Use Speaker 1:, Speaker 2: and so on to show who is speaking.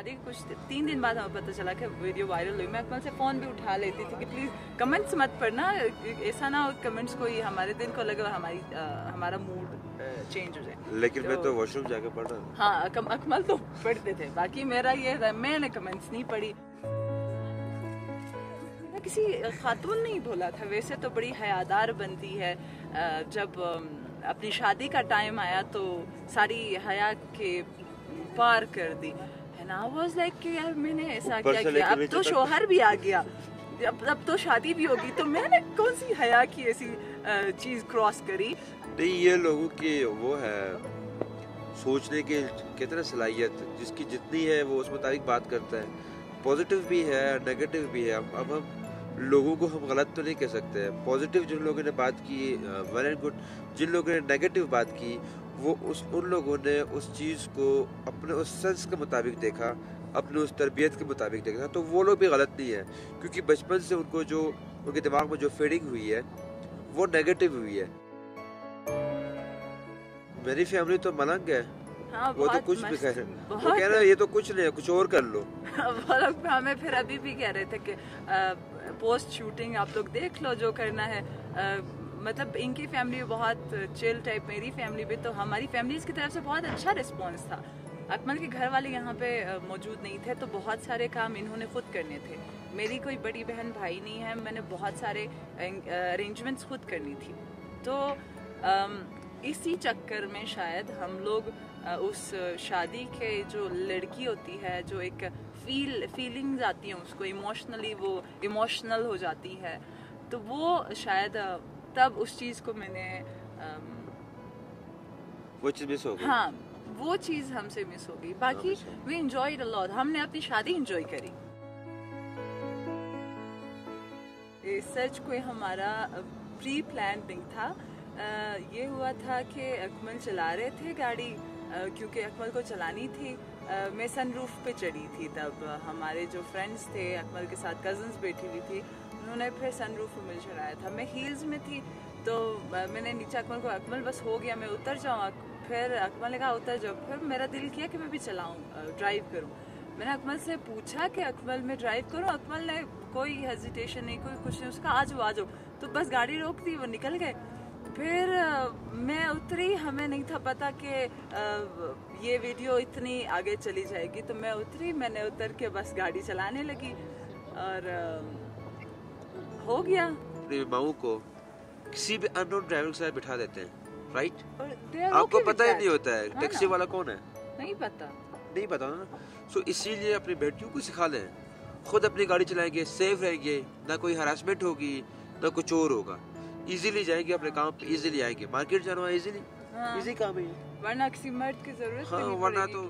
Speaker 1: शादी के कुछ 3 दिन बाद हमें पता चला कि वीडियो वायरल हुई। मैं अकमल से फ़ोन भी उठा लेती थी कि प्लीज़ कमेंट्स मत पढ़ना, ऐसा ना हो कमेंट्स कोई हमारे दिन को लगे हमारा मूड चेंज हो जाए।
Speaker 2: लेकिन मैं तो वॉशरूम जाके पढ़ रहा था।
Speaker 1: हाँ, अकमल तो पढ़ते थे, बाकी मेरा ये था मैंने कमेंट्स नहीं पढ़ी। किसी खातून नहीं बोला था, वैसे तो बड़ी हयादार बनती है। जब अपनी शादी का टाइम आया तो सारी हया के पार कर दी है ना। आई वाज लाइक कि यार मैंने ऐसा क्या किया, अब तो शोहर भी आ गया, अब तो शादी भी होगी, तो मैंने कौन सी हया की ऐसी चीज क्रॉस करी।
Speaker 2: नहीं, ये लोगों की वो है सोचने की कितना सलाहियत, जिसकी जितनी है वो उस मुताबिक बात करता है। पॉजिटिव भी है, नेगेटिव भी है। अब हम लोगों को हम गलत तो नहीं कह सकते हैं। पॉजिटिव जिन लोगों ने बात की वेल एंड गुड, जिन लोगों ने नेगेटिव बात की वो उन लोगों ने उस चीज़ को अपने उस सेंस के मुताबिक देखा, अपने उस तरबियत के मुताबिक देखा, तो वो लोग भी गलत नहीं है, क्योंकि बचपन से उनको जो उनके दिमाग में जो फीडिंग हुई है वो नेगेटिव हुई है। मेरी फैमिली तो मलंग है।
Speaker 1: हाँ,
Speaker 2: वो तो कुछ भी कह रहे, वो कह रहे हैं ये तो कुछ नहीं है, कुछ और कर लो।
Speaker 1: वो लोग हमें फिर अभी भी कह रहे थे कि पोस्ट शूटिंग आप लोग देख लो जो करना है। मतलब इनकी फैमिली बहुत चिल टाइप, मेरी फैमिली भी, तो हमारी फैमिलीज की तरफ से बहुत अच्छा रिस्पॉन्स था। अकमल के घर वाले यहाँ पे मौजूद नहीं थे, तो बहुत सारे काम इन्होंने खुद करने थे। मेरी कोई बड़ी बहन भाई नहीं है, मैंने बहुत सारे अरेंजमेंट्स खुद करनी थी। तो इसी चक्कर में शायद हम लोग उस शादी के जो लड़की होती है, जो एक फीलिंग्स आती हैं उसको इमोशनली, वो इमोशनल हो जाती है, तो वो शायद तब उस चीज़ को मैंने
Speaker 2: वो चीज़ मिस हो गई।
Speaker 1: हाँ, वो चीज़ हमसे मिस हो गई। बाकी वी एंजॉयड अ लॉट, हमने अपनी शादी एंजॉय करी। सच कोई हमारा प्री प्लान नहीं था। ये हुआ था कि अकमल चला रहे थे गाड़ी, क्योंकि अकमल को चलानी थी। मैं सनरूफ पे चढ़ी थी, तब हमारे जो फ्रेंड्स थे अकमल के साथ, कजन्स बैठी हुई थी, उन्होंने फिर सनरूफ पे मुझे चढ़ाया था। मैं हील्स में थी, तो मैंने नीचे अकमल को, अकमल बस हो गया मैं उतर जाऊँ, फिर अकमल ने कहा उतर जाओ। फिर मेरा दिल किया कि मैं भी चलाऊँ, ड्राइव करूँ। मैंने अकमल से पूछा कि अकमल मैं ड्राइव करूँ, अकमल ने कोई हेजिटेशन नहीं, कोई कुछ नहीं, उसका आ जाओ, तो बस गाड़ी रोक दी, वो निकल गए। फिर मैं उतरी, हमें नहीं था पता कि ये वीडियो इतनी आगे चली जाएगी, तो मैं उतरी, मैंने उतर के बस गाड़ी चलाने लगी और हो गया।
Speaker 2: अपनी माऊ को किसी भी अननोन ड्राइवर के साथ बिठा देते हैं, राइट?
Speaker 1: आपको
Speaker 2: पता ही नहीं होता है टैक्सी वाला कौन है,
Speaker 1: नहीं पता
Speaker 2: ना। सो इसीलिए अपनी बेटियों को सिखा लें, खुद अपनी गाड़ी चलाएंगे, सेफ रहेंगे, ना कोई हरासमेंट होगी, ना कुछ और होगा, इजीली जाएंगे अपने काम पे, इजीली आएंगे। मार्केट जाना इजीली, इजी काम है,
Speaker 1: वरना किसी मर्द की जरूरत
Speaker 2: नहीं पड़ेगी।